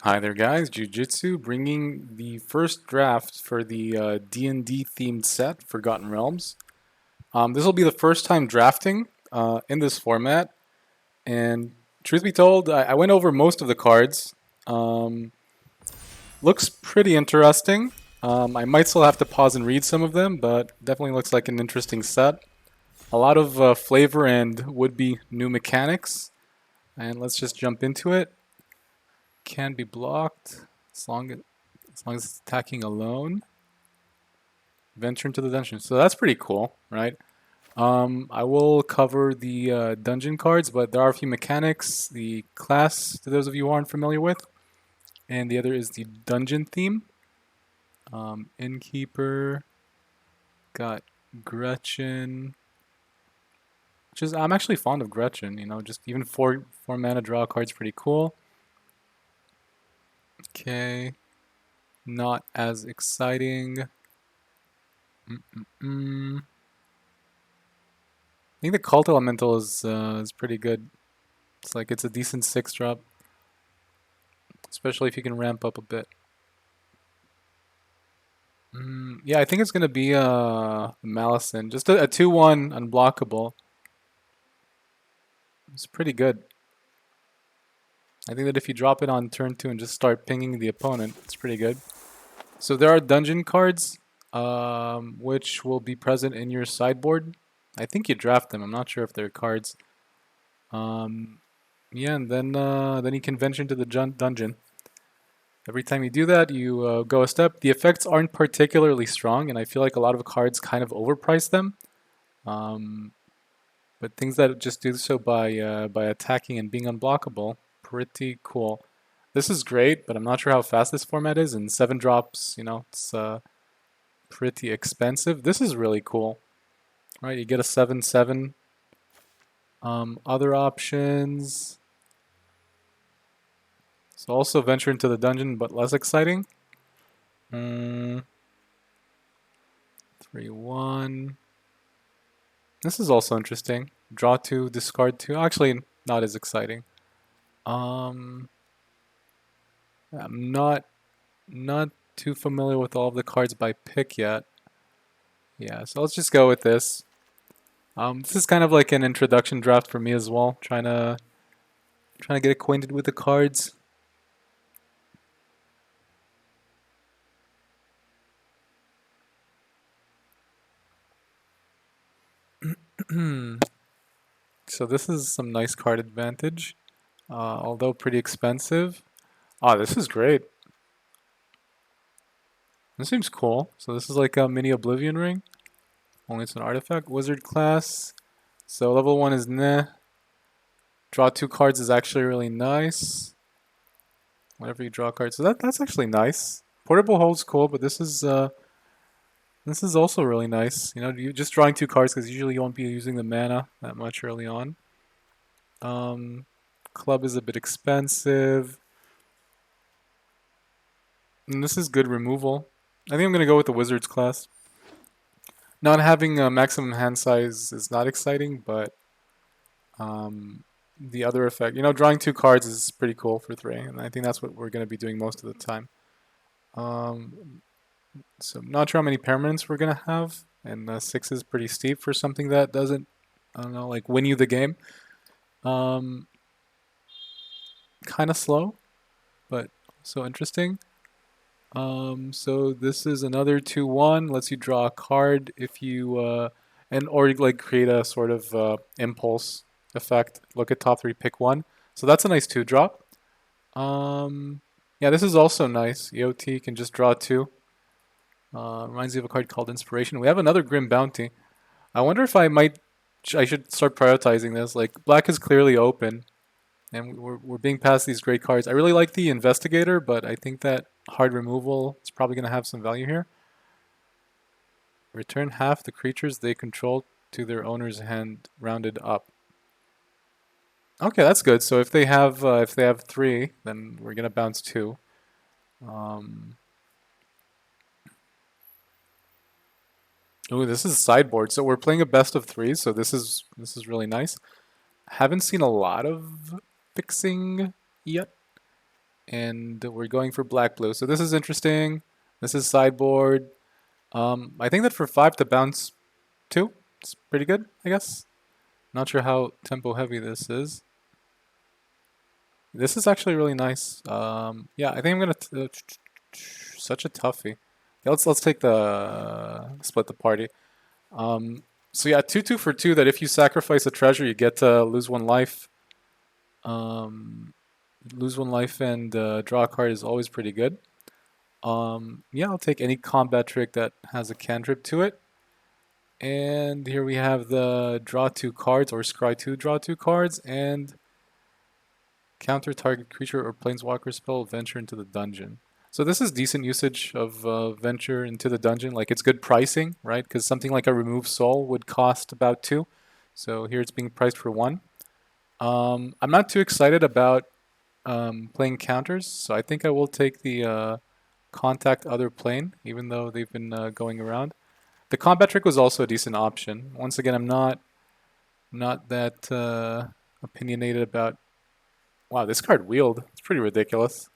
Hi there guys, Jujitsu bringing the first draft for the D&D themed set, Forgotten Realms. This will be the first time drafting in this format, and truth be told, I went over most of the cards. Um, Looks pretty interesting. I might still have to pause and read some of them, but definitely looks like an interesting set. A lot of flavor and would-be new mechanics, and let's just jump into it. Can be blocked as long as it's attacking alone. Venture into the dungeon. So that's pretty cool, right? I will cover the dungeon cards, but there are a few mechanics. The class, to those of you who aren't familiar with, and the other is the dungeon theme. Innkeeper, got Gretchen, which is I'm actually fond of Gretchen. You know, just even four mana draw card's pretty cool. Okay, not as exciting. I think the Cult Elemental is pretty good. It's a decent 6-drop, especially if you can ramp up a bit. Yeah, I think it's gonna be Malison, just a 2/1 unblockable. It's pretty good. I think that if you drop it on turn 2 and just start pinging the opponent, it's pretty good. So there are dungeon cards, which will be present in your sideboard. I think you draft them. I'm not sure if they're cards. Yeah, and then you can venture into the dungeon. Every time you do that, you go a step. The effects aren't particularly strong, and I feel like a lot of cards kind of overprice them. But things that just do so by attacking and being unblockable, pretty cool. This is great, but I'm not sure how fast this format is. And 7 drops, it's pretty expensive. This is really cool, right? You get a 7/7. Other options. So also venture into the dungeon, but less exciting. 3/1. This is also interesting. Draw 2, discard 2. Actually, not as exciting. I'm not too familiar with all of the cards by pick yet. Yeah, so let's just go with this. This is kind of like an introduction draft for me as well. Trying to get acquainted with the cards. So this is some nice card advantage, although pretty expensive. Ah, this is great. This seems cool. So this is like a mini Oblivion Ring. Only it's an artifact. Wizard class. So level 1 is nah. Draw 2 cards is actually really nice. Whenever you draw cards. So that's actually nice. Portable Hold's cool, but this is also really nice. You know, you just drawing 2 cards because usually you won't be using the mana that much early on. Club is a bit expensive. And this is good removal. I think I'm gonna go with the Wizards class. Not having a maximum hand size is not exciting, but the other effect, drawing 2 cards is pretty cool for 3, and I think that's what we're gonna be doing most of the time. So I'm not sure how many permanents we're gonna have, and 6 is pretty steep for something that doesn't, I don't know, like win you the game. Kind of slow, but so interesting. So this is another 2/1. Lets you draw a card if you or like create a sort of impulse effect. Look at top 3, pick 1. So that's a nice 2-drop. Yeah, this is also nice. EOT can just draw 2. Reminds me of a card called Inspiration. We have another Grim Bounty. I wonder if I should start prioritizing this. Like black is clearly open, and we're being passed these great cards. I really like the Investigator, but I think that hard removal is probably going to have some value here. Return half the creatures they control to their owner's hand, rounded up. Okay, that's good. So if they have 3, then we're gonna bounce 2. Ooh, this is sideboard. So we're playing a best of 3. So this is really nice. Haven't seen a lot of fixing yet. And we're going for black-blue. So this is interesting. This is sideboard. I think that for 5 to bounce 2, it's pretty good, I guess. Not sure how tempo heavy this is. This is actually really nice. Yeah, I think I'm gonna such a toughie. Yeah, let's take the split the party. Um, so yeah, 2/2 for 2. That if you sacrifice a treasure, you get to lose 1 life. Lose 1 life and draw a card is always pretty good. Yeah, I'll take any combat trick that has a cantrip to it. And here we have the draw 2 cards or scry 2 draw 2 cards and counter target creature or planeswalker spell venture into the dungeon. So this is decent usage of venture into the dungeon. Like it's good pricing, right? Because something like a remove soul would cost about 2. So here it's being priced for 1. I'm not too excited about playing counters, so I think I will take the contact other plane, even though they've been going around. The combat trick was also a decent option. Once again, I'm not that opinionated about. Wow, this card wheeled. It's pretty ridiculous.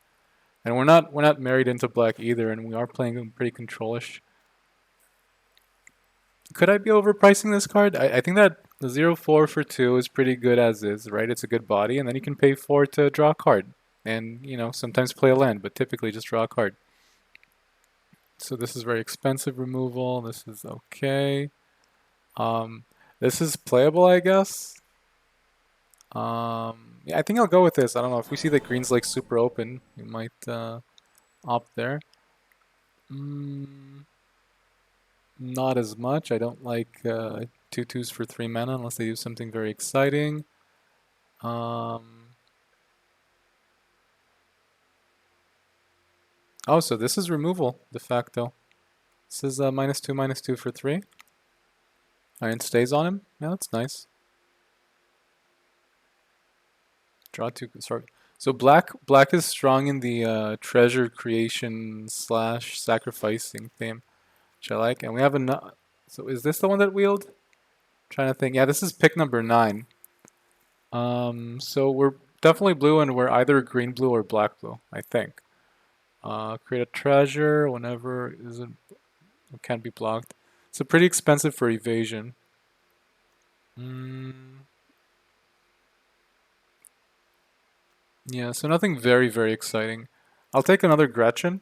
And we're not married into black either, and we are playing pretty controlish. Could I be overpricing this card? I think that the 0/4 for 2 is pretty good as is, right? It's a good body, and then you can pay 4 to draw a card. And, sometimes play a land, but typically just draw a card. So this is very expensive removal. This is okay. This is playable, I guess. Yeah, I think I'll go with this. I don't know. If we see that green's like super open, we might opt there. Not as much. I don't like 2/2s for 3 mana unless they do something very exciting. Oh, so this is removal de facto. This is -2/-2 for 3. Iron stays on him. Yeah, that's nice. Draw 2. Sorry. So black is strong in the treasure creation / sacrificing theme, which I like. And we have a. So is this the one that wheeled? Trying to think. Yeah, this is pick number 9. So we're definitely blue, and we're either green blue or black blue, I think. Create a treasure whenever it can't be blocked. So pretty expensive for evasion. Yeah, so nothing very, very exciting. I'll take another Gretchen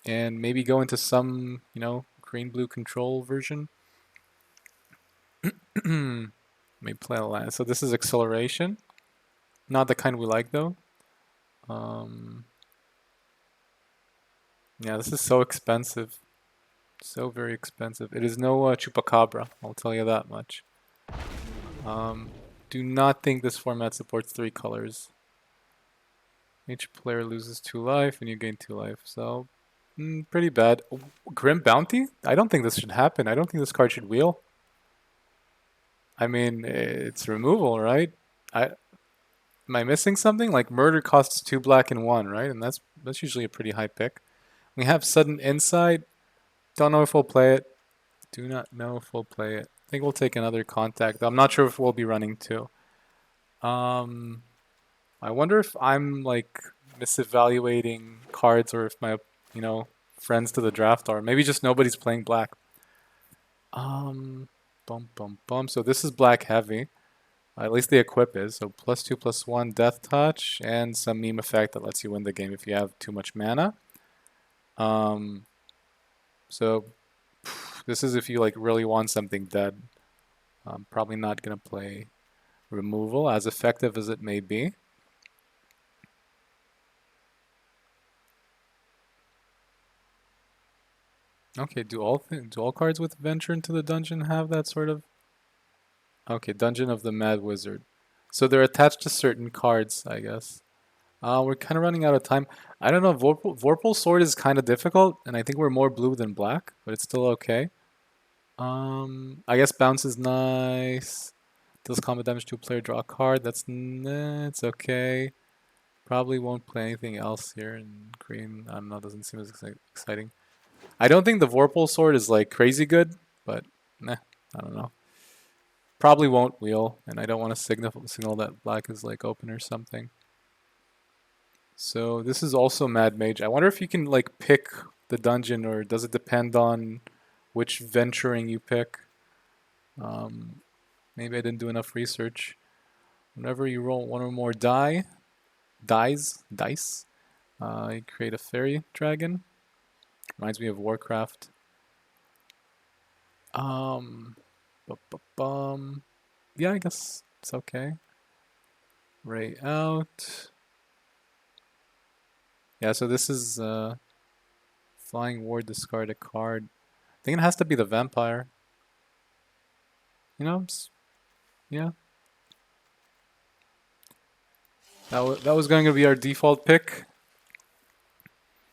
and maybe go into some, green-blue control version. Maybe play a land. So this is acceleration. Not the kind we like, though. Yeah, this is so expensive. So very expensive. It is no Chupacabra, I'll tell you that much. Do not think this format supports 3 colors. Each player loses 2 life and you gain 2 life. So, pretty bad. Grim Bounty? I don't think this should happen. I don't think this card should wheel. I mean, it's removal, right? Am I missing something? Like murder costs 2 black and 1, right? And that's usually a pretty high pick. We have sudden insight. Don't know if we'll play it. Do not know if we'll play it. I think we'll take another contact. I'm not sure if we'll be running 2. I wonder if I'm like misevaluating cards or if my, friends to the draft are. Maybe just nobody's playing black. Bum bum bum. So this is black heavy. At least the equip is. So +2/+1 death touch and some meme effect that lets you win the game if you have too much mana. So this is if you like really want something dead. I'm probably not gonna play removal, as effective as it may be. Okay, do all cards with venture into the dungeon have that sort of? Okay, Dungeon of the Mad Wizard. So they're attached to certain cards, I guess. We're kind of running out of time. I don't know. Vorpal Sword is kind of difficult, and I think we're more blue than black, but it's still okay. I guess bounce is nice. Deals combat damage to a player, draw a card. It's okay. Probably won't play anything else here in green. I don't know. Doesn't seem as exciting. I don't think the Vorpal Sword is like crazy good, but I don't know. Probably won't wheel, and I don't want to signal that black is like open or something. So this is also Mad Mage. I wonder if you can like pick the dungeon, or does it depend on which venturing you pick? Um, Maybe I didn't do enough research. Whenever you roll one or more dice, you create a fairy dragon. Reminds me of Warcraft. Um, bum. Yeah, I guess it's okay. Ray out. Yeah, so this is flying ward, discard a card. I think it has to be the vampire. You know, yeah. That was going to be our default pick.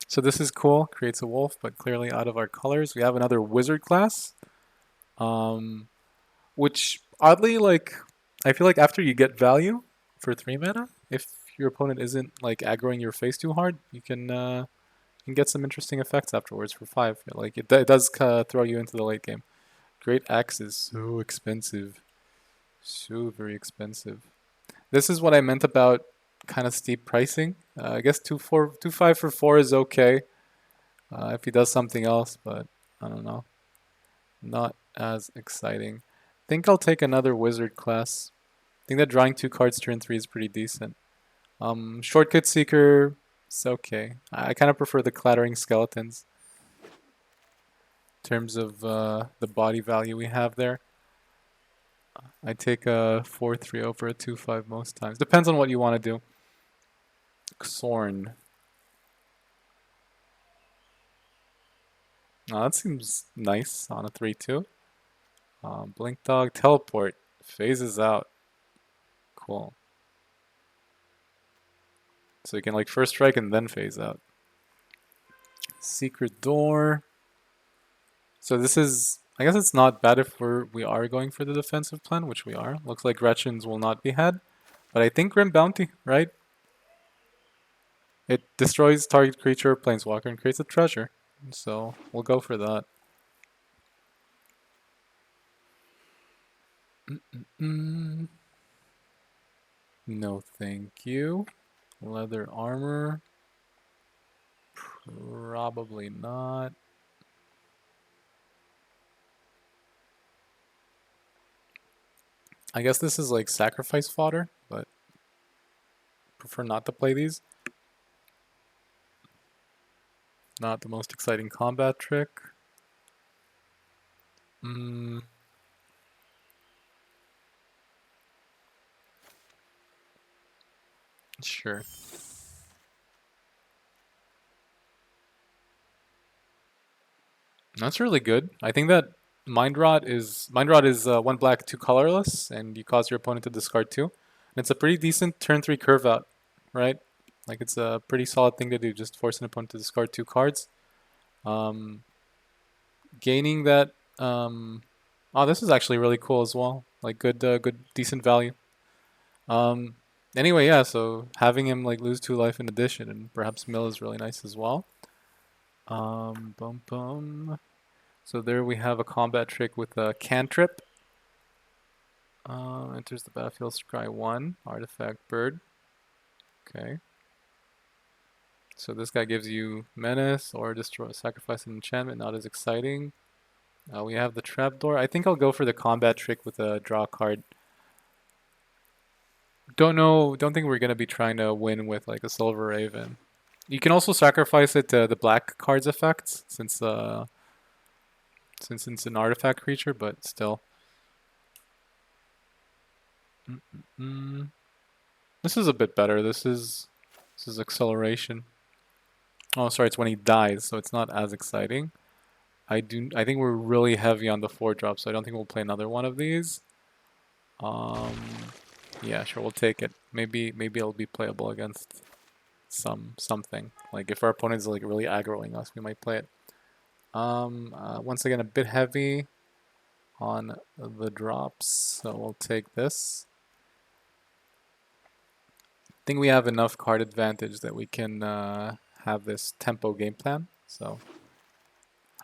So this is cool. Creates a wolf, but clearly out of our colors. We have another wizard class. Um, which oddly, like, I feel like after you get value for 3 mana, if your opponent isn't like aggroing your face too hard, you can get some interesting effects afterwards for 5. Like it does throw you into the late game. Great Axe is so expensive, so very expensive. This is what I meant about kind of steep pricing. I guess 2.5 for 4 is okay if he does something else, but I don't know. Not as exciting. I think I'll take another wizard class. I think that drawing 2 cards turn 3 is pretty decent. Shortcut Seeker, it's okay. I kind of prefer the Clattering Skeletons in terms of the body value we have there. I take a 4-3 over a 2-5 most times. Depends on what you want to do. Xorn. Oh, that seems nice on a 3-2. Blink Dog, Teleport. Phases out. Cool. So you can like first strike and then phase out. Secret Door. So this is, I guess it's not bad if we are going for the defensive plan, which we are. Looks like Gretchens will not be had. But I think Grim Bounty, right? It destroys target creature or planeswalker and creates a treasure. So we'll go for that. No thank you. Leather armor. Probably not. I guess this is like sacrifice fodder, but prefer not to play these. Not the most exciting combat trick. Sure. That's really good. I think that Mind Rot is 1 black, 2 colorless, and you cause your opponent to discard 2. And it's a pretty decent turn 3 curve out, right? Like it's a pretty solid thing to do, just force an opponent to discard 2 cards. Um, Gaining that. Oh, this is actually really cool as well. Like good, decent value. Um, anyway, yeah. So having him like lose 2 life in addition, and perhaps mill is really nice as well. Bum bum. So there we have a combat trick with a cantrip. Enters the battlefield, scry 1, artifact bird. Okay. So this guy gives you menace or destroy, sacrifice an enchantment, not as exciting. We have the trapdoor. I think I'll go for the combat trick with a draw card. Don't think we're gonna be trying to win with like a Silver Raven. You can also sacrifice it to the black card's effects, since it's an artifact creature, but still. This is a bit better. This is acceleration. Oh, sorry, it's when he dies, so it's not as exciting. I think we're really heavy on the 4-drop, so I don't think we'll play another one of these. Yeah, sure, we'll take it. Maybe it'll be playable against something. Like if our opponent is like really aggroing us, we might play it. Once again, a bit heavy on the drops, so we'll take this. I think we have enough card advantage that we can have this tempo game plan. So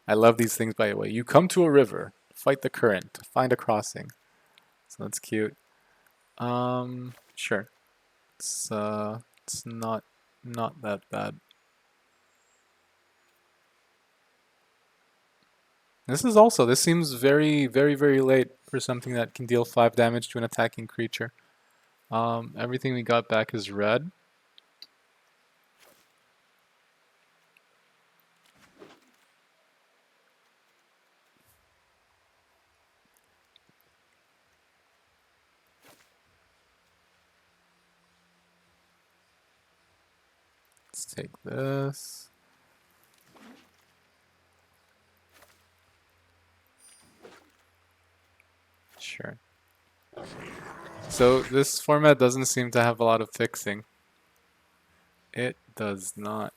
I love these things, by the way. You come to a river, fight the current, find a crossing. So that's cute. Sure. It's not not that bad. This seems very, very, very late for something that can deal 5 damage to an attacking creature. Everything we got back is red. Let's take this. Sure. So this format doesn't seem to have a lot of fixing. It does not.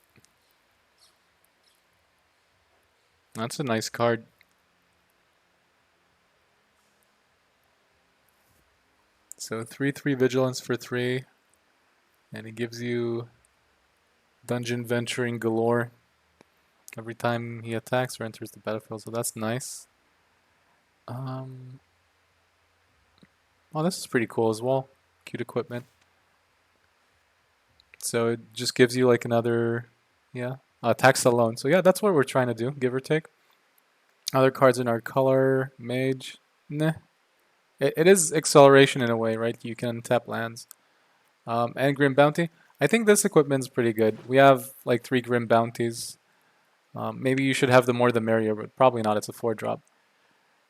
That's a nice card. So 3/3 vigilance for 3, and it gives you dungeon venturing galore every time he attacks or enters the battlefield. So that's nice. Oh, this is pretty cool as well. Cute equipment. So it just gives you like another, yeah, tax alone. So yeah, that's what we're trying to do, give or take. Other cards in our color, mage, nah. It is acceleration in a way, right? You can tap lands. And Grim Bounty. I think this equipment's pretty good. We have like 3 Grim Bounties. Maybe you should have the more the merrier, but probably not. It's a 4-drop.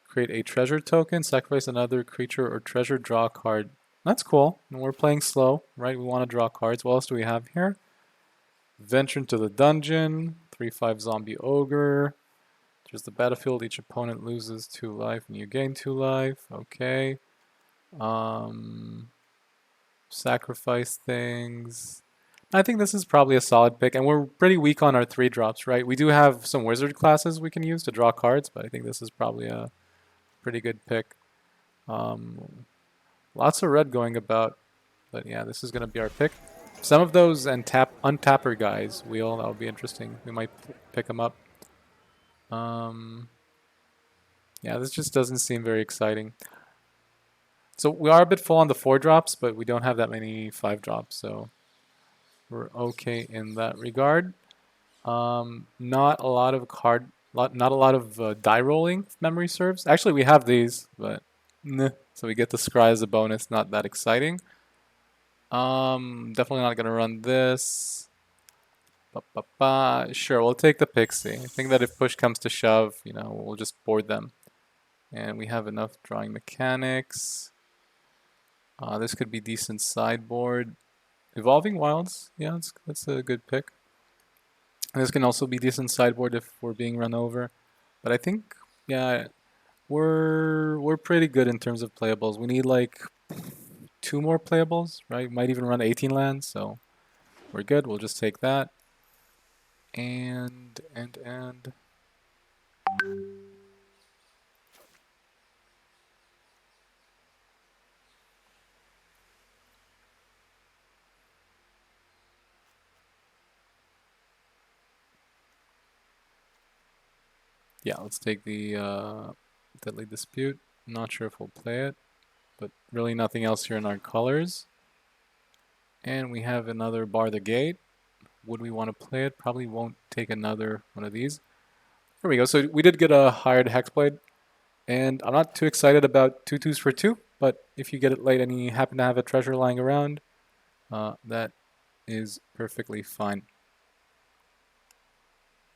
Create a treasure token, sacrifice another creature or treasure, draw a card. That's cool. And we're playing slow, right? We want to draw cards. What else do we have here? Venture into the dungeon. 3/5 zombie ogre. There's the battlefield. Each opponent loses 2 life and you gain 2 life. Okay. Sacrifice things. I think this is probably a solid pick, and we're pretty weak on our 3-drops, right? We do have some wizard classes we can use to draw cards, but I think this is probably a pretty good pick. Lots of red going about, but yeah, this is going to be our pick. Some of those and untapper guys, that'll be interesting. We might pick them up. Yeah, this just doesn't seem very exciting. So we are a bit full on the 4-drops, but we don't have that many 5-drops, so we're okay in that regard. Not a lot of not a lot of die rolling, if memory serves. Actually, we have these, but nah. So we get the scry as a bonus. Not that exciting. Definitely not gonna run this. Sure, we'll take the pixie. I think that if push comes to shove, we'll just board them. And we have enough drawing mechanics. This could be decent sideboard. Evolving Wilds, yeah, that's a good pick. And this can also be decent sideboard if we're being run over. But I think, yeah, we're pretty good in terms of playables. We need like 2 more playables, right? Might even run 18 lands, so we're good. We'll just take that. And yeah, let's take the Deadly Dispute. Not sure if we'll play it, but really nothing else here in our colors. And we have another Bar the Gate. Would we want to play it? Probably won't take another one of these. There we go. So we did get a hired Hexblade. And I'm not too excited about 2/2s for 2, but if you get it late and you happen to have a treasure lying around, that is perfectly fine.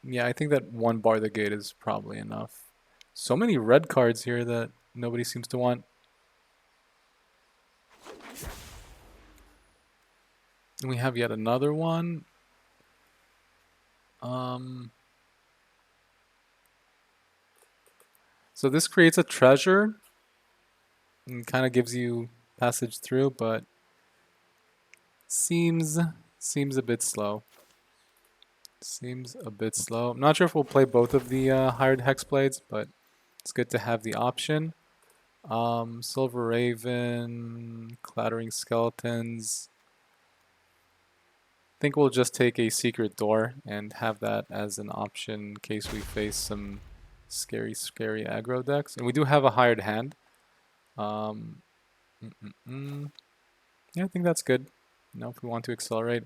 Yeah, I think that 1 Bar the Gate is probably enough. So many red cards here that nobody seems to want. And we have yet another one. So this creates a treasure and kind of gives you passage through, but seems a bit slow. Seems a bit slow. I'm not sure if we'll play both of the hired Hexblades, but it's good to have the option. Silver Raven, Clattering Skeletons. I think we'll just take a Secret Door and have that as an option in case we face some scary aggro decks. And we do have a hired hand. Yeah, I think that's good. If we want to accelerate.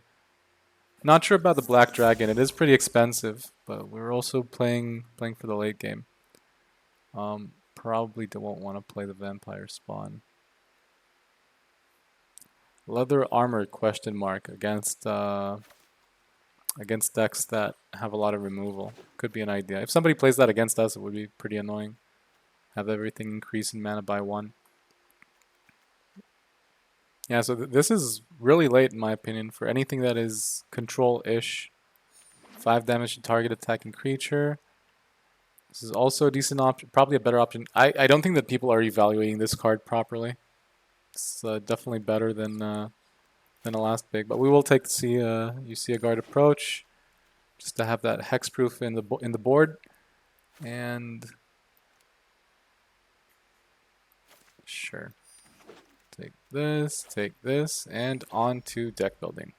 Not sure about the Black Dragon. It is pretty expensive, but we're also playing for the late game. Probably won't want to play the Vampire Spawn. Leather armor question mark against decks that have a lot of removal. Could be an idea. If somebody plays that against us, it would be pretty annoying. Have everything increase in mana by 1. Yeah, so this is really late in my opinion for anything that is control-ish. 5 damage to target attacking creature. This is also a decent option, probably a better option. I don't think that people are evaluating this card properly. It's definitely better than a last big, but we will take you see a guard approach, just to have that hexproof in the board, and sure, take this, and on to deck building.